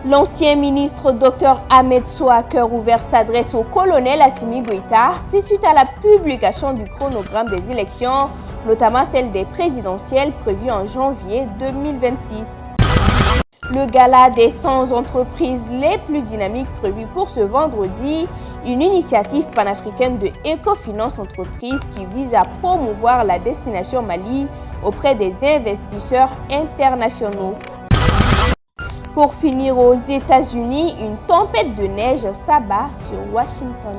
L'ancien ministre Dr Ahmed Sow à cœur ouvert s'adresse au colonel Assimi Goïta. C'est suite à la publication du chronogramme des élections, notamment celle des présidentielles prévues en janvier 2026. Le gala des 100 entreprises les plus dynamiques prévues pour ce vendredi, une initiative panafricaine de Ecofinance Entreprises qui vise à promouvoir la destination Mali auprès des investisseurs internationaux. Pour finir, aux États-Unis, une tempête de neige s'abat sur Washington.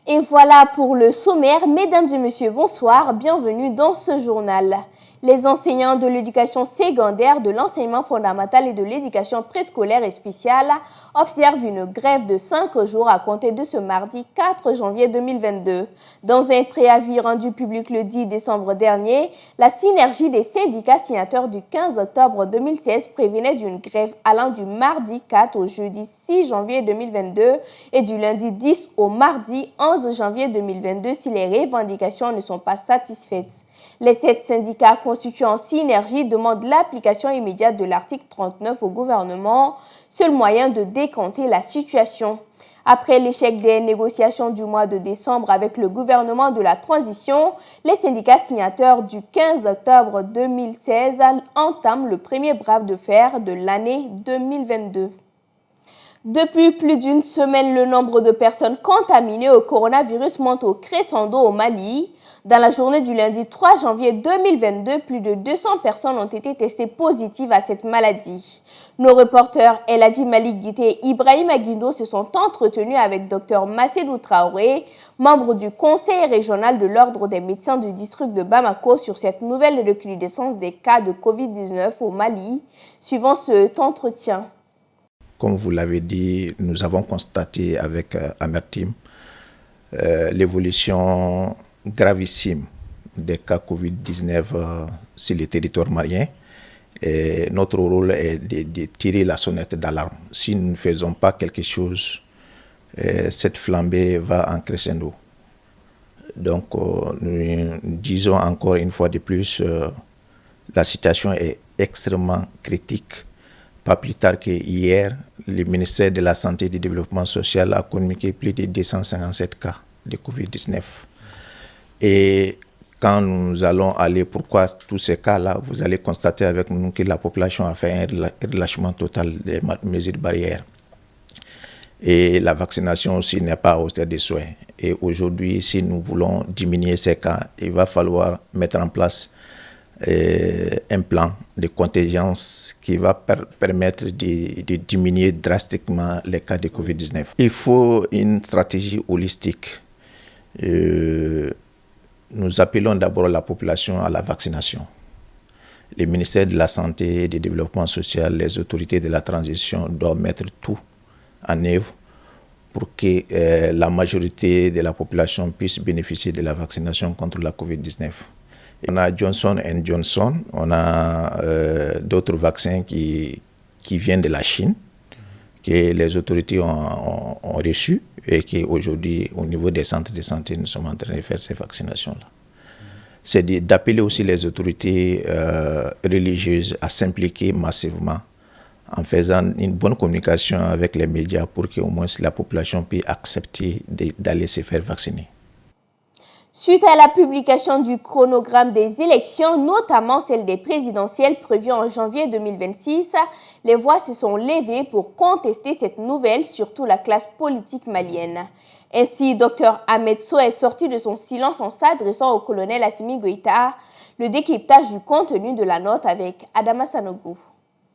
Et voilà pour le sommaire. Mesdames et messieurs, bonsoir, bienvenue dans ce journal. Les enseignants de l'éducation secondaire, de l'enseignement fondamental et de l'éducation préscolaire et spéciale observent une grève de 5 jours à compter de ce mardi 4 janvier 2022. Dans un préavis rendu public le 10 décembre dernier, la synergie des syndicats signataires du 15 octobre 2016 prévenait d'une grève allant du mardi 4 au jeudi 6 janvier 2022 et du lundi 10 au mardi 11 janvier 2022 si les revendications ne sont pas satisfaites. Les 7 syndicats constituant synergie demandent l'application immédiate de l'article 39 au gouvernement, seul moyen de décanter la situation. Après l'échec des négociations du mois de décembre avec le gouvernement de la transition, les syndicats signataires du 15 octobre 2016 entament le premier bras de fer de l'année 2022. Depuis plus d'une semaine, le nombre de personnes contaminées au coronavirus monte au crescendo au Mali. Dans la journée du lundi 3 janvier 2022, plus de 200 personnes ont été testées positives à cette maladie. Nos reporters El Hadji Malik Guité et Ibrahim Aguindo se sont entretenus avec Dr Massédou Traoré, membre du conseil régional de l'ordre des médecins du district de Bamako, sur cette nouvelle recrudescence des cas de Covid-19 au Mali. Suivant cet entretien. Comme vous l'avez dit, nous avons constaté avec amertume l'évolution gravissime des cas Covid-19 sur le territoire malien. Et notre rôle est de tirer la sonnette d'alarme. Si nous ne faisons pas quelque chose, cette flambée va en crescendo. Donc, nous disons encore une fois de plus, la situation est extrêmement critique. Pas plus tard qu'hier, le ministère de la Santé et du Développement social a communiqué plus de 257 cas de Covid-19. Et quand nous allons aller, pourquoi tous ces cas-là, vous allez constater avec nous que la population a fait un relâchement total des mesures barrières. Et la vaccination aussi n'est pas à hauteur des souhaits. Et aujourd'hui, si nous voulons diminuer ces cas, il va falloir mettre en place un plan de contingence qui va permettre de diminuer drastiquement les cas de Covid-19. Il faut une stratégie holistique. Nous appelons d'abord la population à la vaccination. Le ministère de la Santé et du Développement social, les autorités de la transition doivent mettre tout en œuvre pour que la majorité de la population puisse bénéficier de la vaccination contre la Covid-19. On a Johnson & Johnson, on a d'autres vaccins qui viennent de la Chine, que les autorités ont reçus et qu'aujourd'hui, au niveau des centres de santé, nous sommes en train de faire ces vaccinations-là. C'est d'appeler aussi les autorités religieuses à s'impliquer massivement en faisant une bonne communication avec les médias pour qu'au moins la population puisse accepter d'aller se faire vacciner. Suite à la publication du chronogramme des élections, notamment celle des présidentielles prévues en janvier 2026, les voix se sont levées pour contester cette nouvelle, surtout la classe politique malienne. Ainsi, Dr Ahmed Sow est sorti de son silence en s'adressant au colonel Assimi Goïta. Le décryptage du contenu de la note avec Adama Sanogo.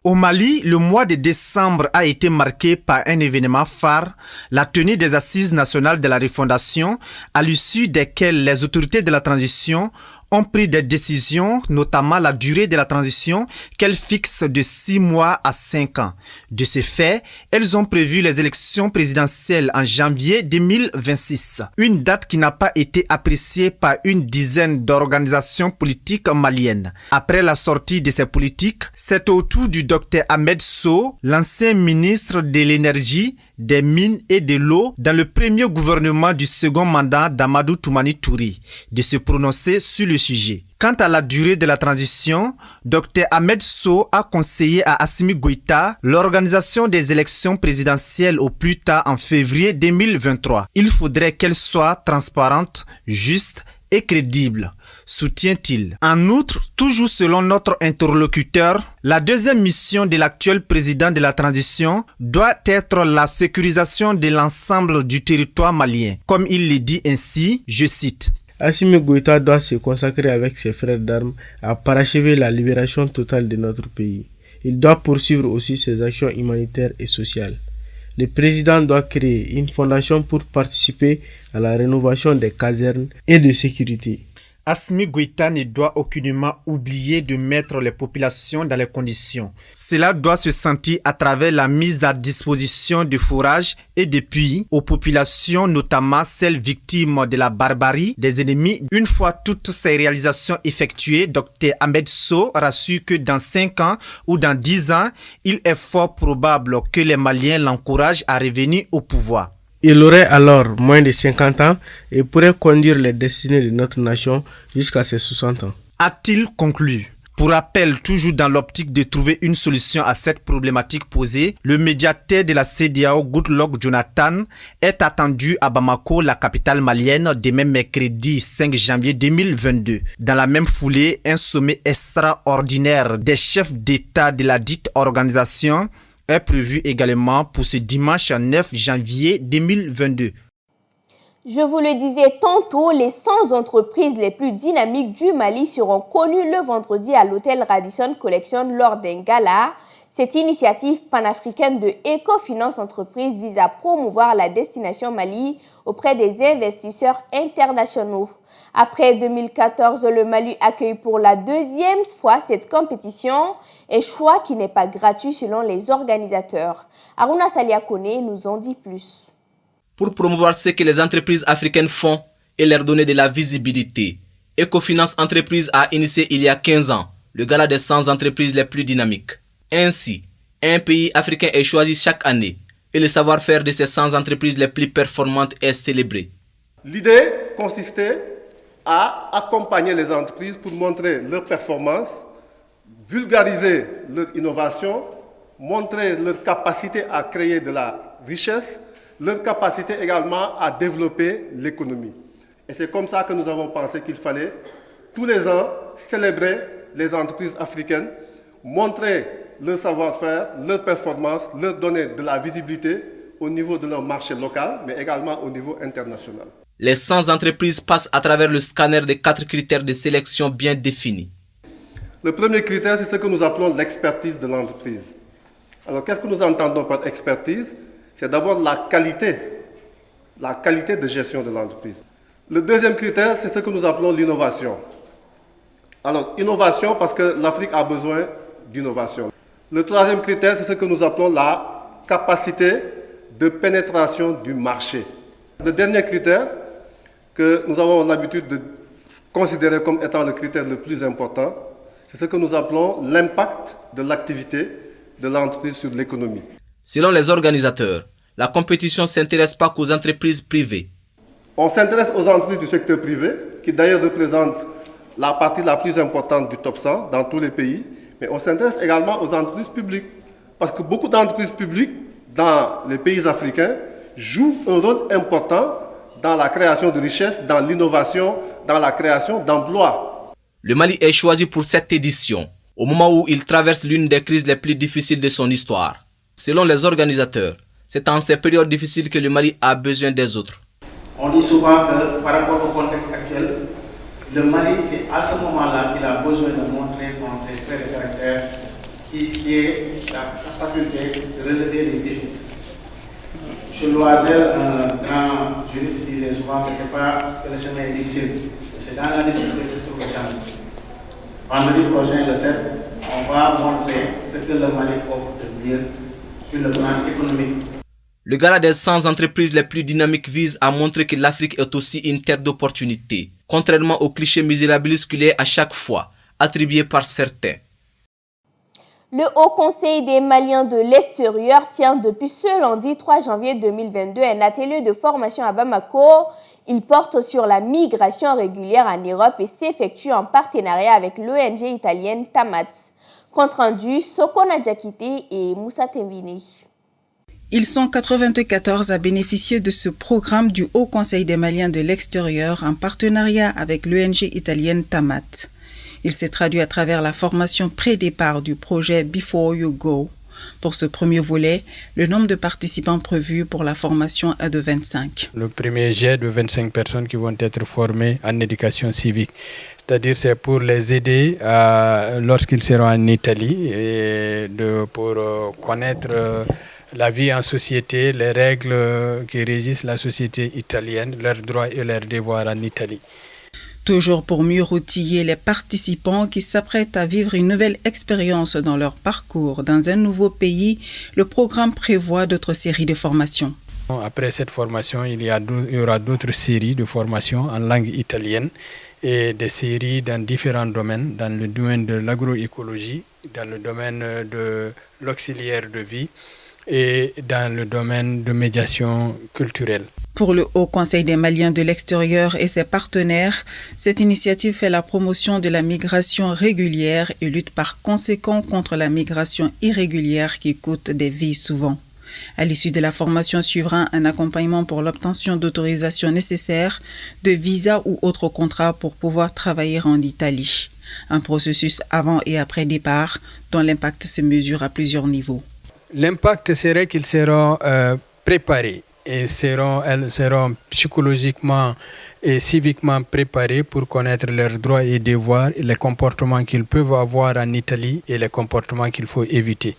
Au Mali, le mois de décembre a été marqué par un événement phare, la tenue des assises nationales de la refondation, à l'issue desquelles les autorités de la transition ont pris des décisions, notamment la durée de la transition qu'elles fixent de 6 mois à 5 ans. De ce fait, elles ont prévu les élections présidentielles en janvier 2026, une date qui n'a pas été appréciée par une dizaine d'organisations politiques maliennes. Après la sortie de ces politiques, c'est au tour du Dr Ahmed Sow, l'ancien ministre de l'énergie, des mines et de l'eau dans le premier gouvernement du second mandat d'Amadou Toumani Touré de se prononcer sur le sujet. Quant à la durée de la transition, Dr Ahmed Sow a conseillé à Assimi Goïta l'organisation des élections présidentielles au plus tard en février 2023. Il faudrait qu'elles soient transparentes, justes et crédibles, soutient-il. En outre, toujours selon notre interlocuteur, la deuxième mission de l'actuel président de la transition doit être la sécurisation de l'ensemble du territoire malien. Comme il le dit ainsi, je cite. Assimi Goïta doit se consacrer avec ses frères d'armes à parachever la libération totale de notre pays. Il doit poursuivre aussi ses actions humanitaires et sociales. Le président doit créer une fondation pour participer à la rénovation des casernes et de sécurité. Assimi Goïta ne doit aucunement oublier de mettre les populations dans les conditions. Cela doit se sentir à travers la mise à disposition de fourrages et de puits aux populations, notamment celles victimes de la barbarie des ennemis. Une fois toutes ces réalisations effectuées, Dr Ahmed Sow rassure que dans 5 ans ou dans 10 ans, il est fort probable que les Maliens l'encouragent à revenir au pouvoir. Il aurait alors moins de 50 ans et pourrait conduire les destinées de notre nation jusqu'à ses 60 ans. A-t-il conclu? Pour rappel, toujours dans l'optique de trouver une solution à cette problématique posée, le médiateur de la CEDEAO, Goodluck Jonathan, est attendu à Bamako, la capitale malienne, demain mercredi 5 janvier 2022. Dans la même foulée, un sommet extraordinaire des chefs d'État de la dite organisation est prévu également pour ce dimanche 9 janvier 2022. Je vous le disais tantôt, les 100 entreprises les plus dynamiques du Mali seront connues le vendredi à l'hôtel Radisson Collection lors d'un gala. Cette initiative panafricaine de Ecofinance Entreprises vise à promouvoir la destination Mali auprès des investisseurs internationaux. Après 2014, le Mali accueille pour la deuxième fois cette compétition, un choix qui n'est pas gratuit selon les organisateurs. Aruna Saliakone nous en dit plus. Pour promouvoir ce que les entreprises africaines font et leur donner de la visibilité, Ecofinance Entreprises a initié il y a 15 ans le gala des 100 entreprises les plus dynamiques. Ainsi, un pays africain est choisi chaque année et le savoir-faire de ces 100 entreprises les plus performantes est célébré. L'idée consistait à accompagner les entreprises pour montrer leur performance, vulgariser leur innovation, montrer leur capacité à créer de la richesse, leur capacité également à développer l'économie. Et c'est comme ça que nous avons pensé qu'il fallait tous les ans célébrer les entreprises africaines, montrer leur savoir-faire, leur performance, leur donner de la visibilité au niveau de leur marché local, mais également au niveau international. Les 100 entreprises passent à travers le scanner des 4 critères de sélection bien définis. Le premier critère, c'est ce que nous appelons l'expertise de l'entreprise. Alors, qu'est-ce que nous entendons par expertise? C'est d'abord la qualité de gestion de l'entreprise. Le deuxième critère, c'est ce que nous appelons l'innovation. Alors, innovation parce que l'Afrique a besoin d'innovation. Le troisième critère, c'est ce que nous appelons la capacité de pénétration du marché. Le dernier critère, que nous avons l'habitude de considérer comme étant le critère le plus important, c'est ce que nous appelons l'impact de l'activité de l'entreprise sur l'économie. Selon les organisateurs, la compétition ne s'intéresse pas qu'aux entreprises privées. On s'intéresse aux entreprises du secteur privé, qui d'ailleurs représentent la partie la plus importante du top 100 dans tous les pays, mais on s'intéresse également aux entreprises publiques, parce que beaucoup d'entreprises publiques dans les pays africains jouent un rôle important dans la création de richesses, dans l'innovation, dans la création d'emplois. Le Mali est choisi pour cette édition, au moment où il traverse l'une des crises les plus difficiles de son histoire. Selon les organisateurs, c'est en ces périodes difficiles que le Mali a besoin des autres. On dit souvent que par rapport au contexte actuel, le Mali, c'est à ce moment-là qu'il a besoin de montrer ses traits de caractère, qui est la faculté de relever les défis. M. Loisel, un grand juriste, disait souvent que ce n'est pas que le chemin est difficile, c'est dans la difficulté sur le chemin. Vendredi prochain, le 7, on va montrer ce que le Mali offre de dire sur le plan économique. Le gala des 100 entreprises les plus dynamiques vise à montrer que l'Afrique est aussi une terre d'opportunités, contrairement aux clichés misérabilistes qu'il est à chaque fois attribués par certains. Le Haut Conseil des Maliens de l'extérieur tient depuis ce lundi 3 janvier 2022 un atelier de formation à Bamako. Il porte sur la migration régulière en Europe et s'effectue en partenariat avec l'ONG italienne Tamat. Compte rendu, Sokona Diakité et Moussa Tembini. Ils sont 94 à bénéficier de ce programme du Haut Conseil des Maliens de l'extérieur en partenariat avec l'ONG italienne Tamat. Il s'est traduit à travers la formation pré-départ du projet Before You Go. Pour ce premier volet, le nombre de participants prévus pour la formation est de 25. Le premier jet de 25 personnes qui vont être formées en éducation civique. C'est-à-dire c'est pour les aider lorsqu'ils seront en Italie et pour connaître la vie en société, les règles qui régissent la société italienne, leurs droits et leurs devoirs en Italie. Toujours pour mieux outiller les participants qui s'apprêtent à vivre une nouvelle expérience dans leur parcours dans un nouveau pays, le programme prévoit d'autres séries de formations. Après cette formation, il y aura d'autres séries de formations en langue italienne et des séries dans différents domaines, dans le domaine de l'agroécologie, dans le domaine de l'auxiliaire de vie et dans le domaine de médiation culturelle. Pour le Haut Conseil des Maliens de l'extérieur et ses partenaires, cette initiative fait la promotion de la migration régulière et lutte par conséquent contre la migration irrégulière qui coûte des vies souvent. À l'issue de la formation suivra un accompagnement pour l'obtention d'autorisations nécessaires, de visas ou autres contrats pour pouvoir travailler en Italie. Un processus avant et après départ dont l'impact se mesure à plusieurs niveaux. L'impact serait qu'ils seront préparés. Elles seront psychologiquement et civiquement préparés pour connaître leurs droits et devoirs, et les comportements qu'ils peuvent avoir en Italie et les comportements qu'il faut éviter.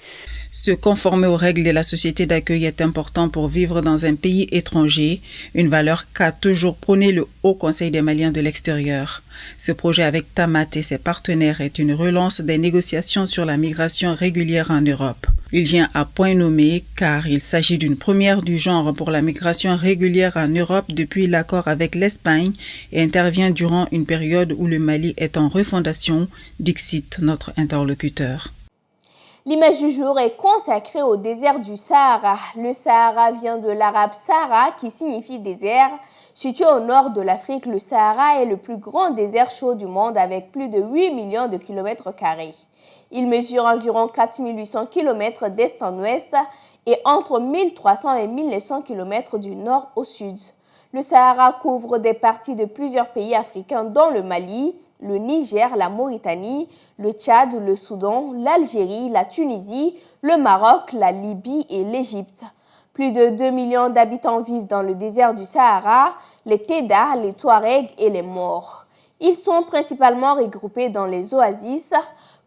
Se conformer aux règles de la société d'accueil est important pour vivre dans un pays étranger, une valeur qu'a toujours prôné le Haut Conseil des Maliens de l'extérieur. Ce projet avec Tamat et ses partenaires est une relance des négociations sur la migration régulière en Europe. Il vient à point nommé car il s'agit d'une première du genre pour la migration régulière en Europe depuis l'accord avec l'Espagne et intervient durant une période où le Mali est en refondation, dixit notre interlocuteur. L'image du jour est consacrée au désert du Sahara. Le Sahara vient de l'arabe Sahara qui signifie désert. Situé au nord de l'Afrique, le Sahara est le plus grand désert chaud du monde avec plus de 8 millions de kilomètres carrés. Il mesure environ 4800 km d'est en ouest et entre 1300 et 1900 km du nord au sud. Le Sahara couvre des parties de plusieurs pays africains dont le Mali, le Niger, la Mauritanie, le Tchad, le Soudan, l'Algérie, la Tunisie, le Maroc, la Libye et l'Égypte. Plus de 2 millions d'habitants vivent dans le désert du Sahara, les Teda, les Touaregs et les Maures. Ils sont principalement regroupés dans les oasis.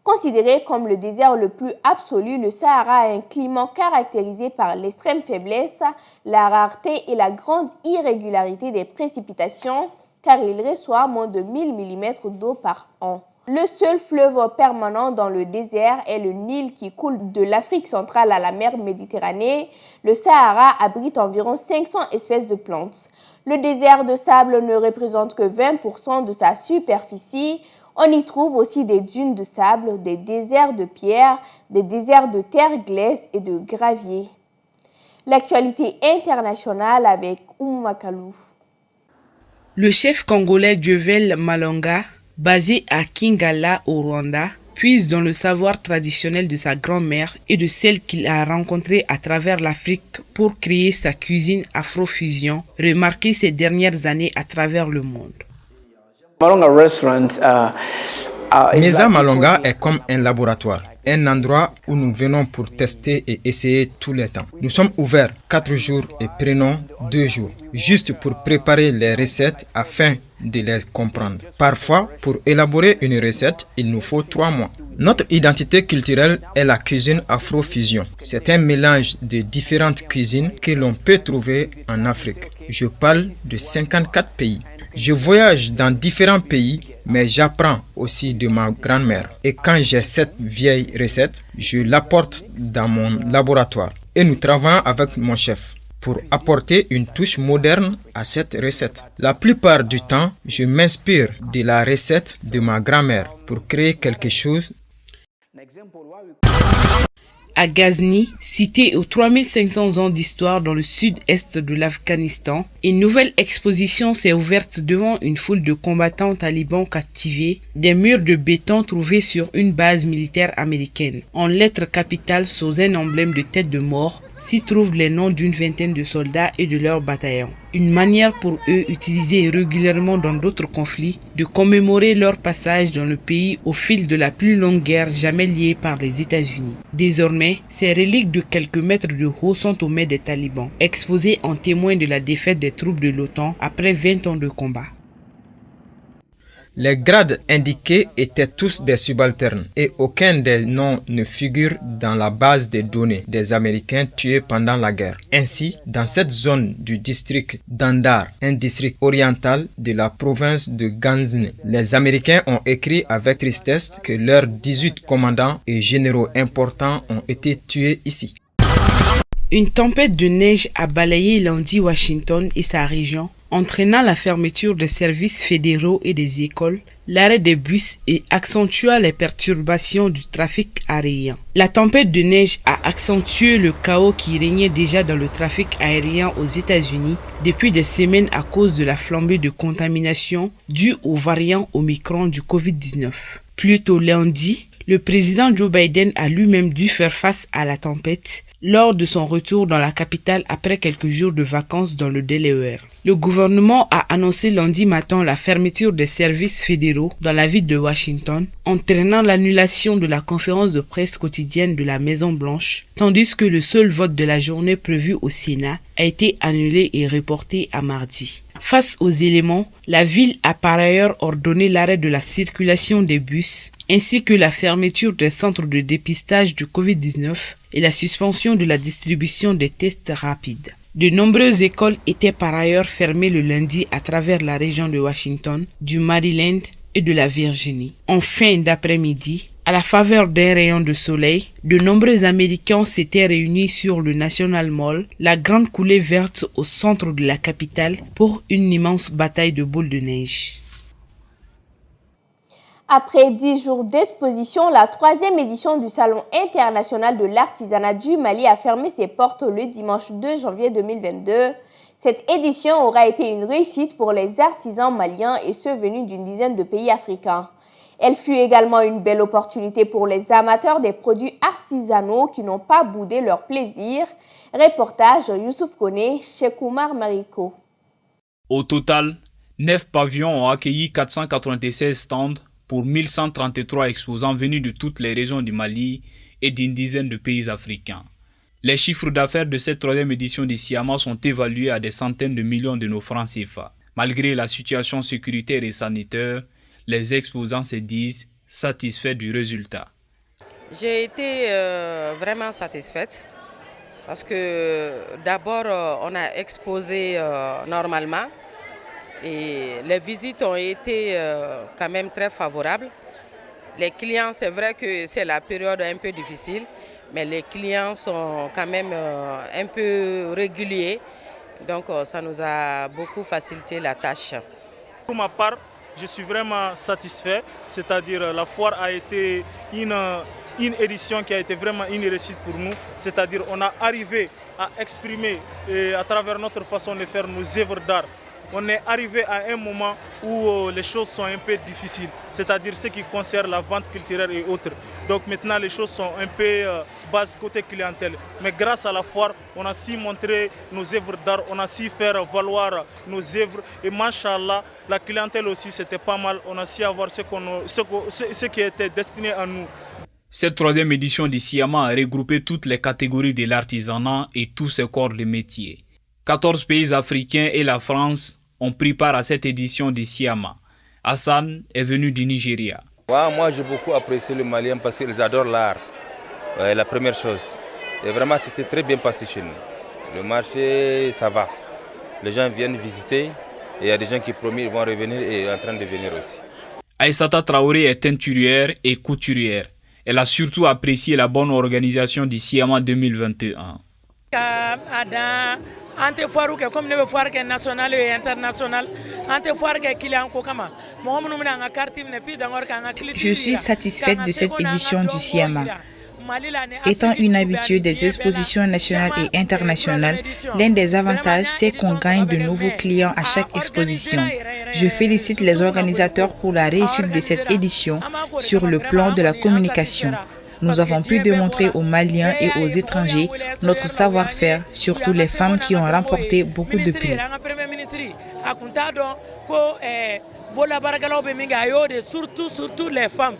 Considéré comme le désert le plus absolu, le Sahara a un climat caractérisé par l'extrême faiblesse, la rareté et la grande irrégularité des précipitations, car il reçoit moins de 1000 mm d'eau par an. Le seul fleuve permanent dans le désert est le Nil qui coule de l'Afrique centrale à la mer Méditerranée. Le Sahara abrite environ 500 espèces de plantes. Le désert de sable ne représente que 20% de sa superficie. On y trouve aussi des dunes de sable, des déserts de pierre, des déserts de terre glaise et de gravier. L'actualité internationale avec Oumakalou. Le chef congolais Diovel Malonga, basé à Kingala au Rwanda, puise dans le savoir traditionnel de sa grand-mère et de celle qu'il a rencontrée à travers l'Afrique pour créer sa cuisine afro-fusion, remarquée ces dernières années à travers le monde. Mesa Malonga est comme un laboratoire, un endroit où nous venons pour tester et essayer tout le temps. Nous sommes ouverts 4 jours et prenons 2 jours, juste pour préparer les recettes afin de les comprendre. Parfois, pour élaborer une recette, il nous faut 3 mois. Notre identité culturelle est la cuisine afro-fusion. C'est un mélange de différentes cuisines que l'on peut trouver en Afrique. Je parle de 54 pays. Je voyage dans différents pays, mais j'apprends aussi de ma grand-mère. Et quand j'ai cette vieille recette, je l'apporte dans mon laboratoire. Et nous travaillons avec mon chef pour apporter une touche moderne à cette recette. La plupart du temps, je m'inspire de la recette de ma grand-mère pour créer quelque chose. À Ghazni, cité aux 3500 ans d'histoire dans le sud-est de l'Afghanistan, une nouvelle exposition s'est ouverte devant une foule de combattants talibans captivés, des murs de béton trouvés sur une base militaire américaine. En lettres capitales sous un emblème de tête de mort, s'y trouvent les noms d'une vingtaine de soldats et de leurs bataillons. Une manière pour eux, utilisée régulièrement dans d'autres conflits, de commémorer leur passage dans le pays au fil de la plus longue guerre jamais liée par les États-Unis. Désormais, ces reliques de quelques mètres de haut sont aux mains des talibans, exposées en témoin de la défaite des troupes de l'OTAN après 20 ans de combat. Les grades indiqués étaient tous des subalternes et aucun des noms ne figure dans la base des données des Américains tués pendant la guerre. Ainsi, dans cette zone du district d'Andar, un district oriental de la province de Ghazni, les Américains ont écrit avec tristesse que leurs 18 commandants et généraux importants ont été tués ici. Une tempête de neige a balayé lundi Washington et sa région, entraînant la fermeture des services fédéraux et des écoles, l'arrêt des bus et accentuant les perturbations du trafic aérien. La tempête de neige a accentué le chaos qui régnait déjà dans le trafic aérien aux États-Unis depuis des semaines à cause de la flambée de contamination due au variant Omicron du Covid-19. Plus tôt lundi, le président Joe Biden a lui-même dû faire face à la tempête lors de son retour dans la capitale après quelques jours de vacances dans le Delaware. Le gouvernement a annoncé lundi matin la fermeture des services fédéraux dans la ville de Washington, entraînant l'annulation de la conférence de presse quotidienne de la Maison-Blanche, tandis que le seul vote de la journée prévu au Sénat a été annulé et reporté à mardi. Face aux éléments, la ville a par ailleurs ordonné l'arrêt de la circulation des bus, ainsi que la fermeture des centres de dépistage du Covid-19 et la suspension de la distribution des tests rapides. De nombreuses écoles étaient par ailleurs fermées le lundi à travers la région de Washington, du Maryland et de la Virginie. En fin d'après-midi, à la faveur d'un rayon de soleil, de nombreux Américains s'étaient réunis sur le National Mall, la grande coulée verte au centre de la capitale, pour une immense bataille de boules de neige. Après 10 jours d'exposition, la 3e édition du Salon international de l'artisanat du Mali a fermé ses portes le dimanche 2 janvier 2022. Cette édition aura été une réussite pour les artisans maliens et ceux venus d'une dizaine de pays africains. Elle fut également une belle opportunité pour les amateurs des produits artisanaux qui n'ont pas boudé leur plaisir. Reportage Youssouf Kone, Cheikh Oumar Mariko. Au total, 9 pavillons ont accueilli 496 stands pour 1133 exposants venus de toutes les régions du Mali et d'une dizaine de pays africains. Les chiffres d'affaires de cette 3e édition du SIAMA sont évalués à des centaines de millions de nos francs CFA. Malgré la situation sécuritaire et sanitaire, les exposants se disent satisfaits du résultat. J'ai été vraiment satisfaite parce que d'abord on a exposé normalement. Et les visites ont été quand même très favorables. Les clients, c'est vrai que c'est la période un peu difficile, mais les clients sont quand même un peu réguliers. Donc ça nous a beaucoup facilité la tâche. Pour ma part, je suis vraiment satisfait. C'est-à-dire la foire a été une édition qui a été vraiment une réussite pour nous. C'est-à-dire on a arrivé à exprimer et à travers notre façon de faire nos œuvres d'art. On est arrivé à un moment où les choses sont un peu difficiles, c'est-à-dire ce qui concerne la vente culturelle et autres. Donc maintenant les choses sont un peu basses côté clientèle. Mais grâce à la foire, on a su montrer nos œuvres d'art, on a su faire valoir nos œuvres. Et machallah, la clientèle aussi c'était pas mal, on a su avoir ce qui était destiné à nous. Cette 3e édition du SIAMA a regroupé toutes les catégories de l'artisanat et tous ses corps de métier. 14 pays africains et la France ont pris part à cette édition du SIAMA. Hassan est venu du Nigeria. Moi, j'ai beaucoup apprécié le Malien parce qu'ils adorent l'art. La première chose. Et vraiment, c'était très bien passé chez nous. Le marché, ça va. Les gens viennent visiter et il y a des gens qui promettent qu'ils vont revenir et sont en train de venir aussi. Aïssata Traoré est teinturière et couturière. Elle a surtout apprécié la bonne organisation du SIAMA 2021. Je suis satisfaite de cette édition du SIAMA. Étant une habituée des expositions nationales et internationales, l'un des avantages, c'est qu'on gagne de nouveaux clients à chaque exposition. Je félicite les organisateurs pour la réussite de cette édition sur le plan de la communication. Nous avons pu démontrer aux Maliens et aux étrangers notre savoir-faire, surtout les femmes qui ont remporté beaucoup de prix. Surtout les femmes.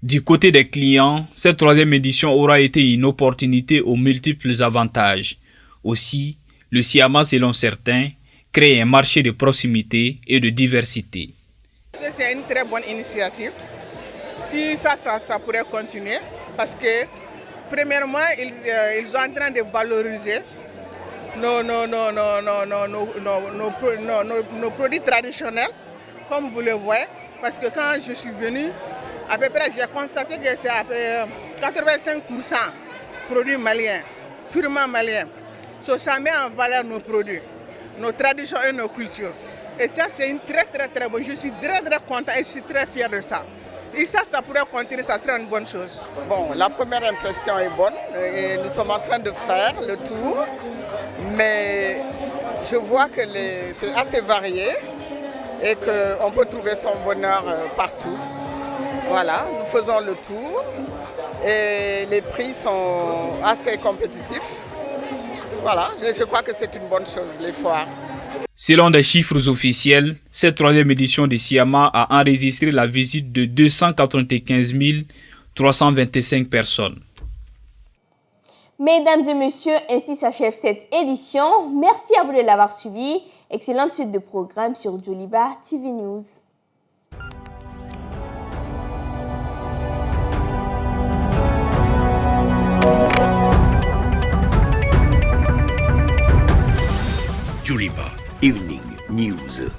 Du côté des clients, cette troisième édition aura été une opportunité aux multiples avantages. Aussi, le SIAMA, selon certains, crée un marché de proximité et de diversité. C'est une très bonne initiative. Si ça pourrait continuer, parce que premièrement, ils sont en train de valoriser nos produits traditionnels, comme vous le voyez, parce que quand je suis venu, à peu près, j'ai constaté que c'est à peu 85% produits maliens, purement maliens. Ça met en valeur nos produits, nos traditions et nos cultures. Et ça, c'est une très bonne. Je suis très content et je suis très fier de ça. Et ça pourrait continuer, ça serait une bonne chose. Bon, la première impression est bonne et nous sommes en train de faire le tour. Mais je vois que c'est assez varié et qu'on peut trouver son bonheur partout. Voilà, nous faisons le tour et les prix sont assez compétitifs. Voilà, je crois que c'est une bonne chose, les foires. Selon des chiffres officiels, cette troisième édition de SIAMA a enregistré la visite de 295 325 personnes. Mesdames et messieurs, ainsi s'achève cette édition. Merci à vous de l'avoir suivi. Excellente suite de programmes sur Djoliba TV News. Djoliba Evening News.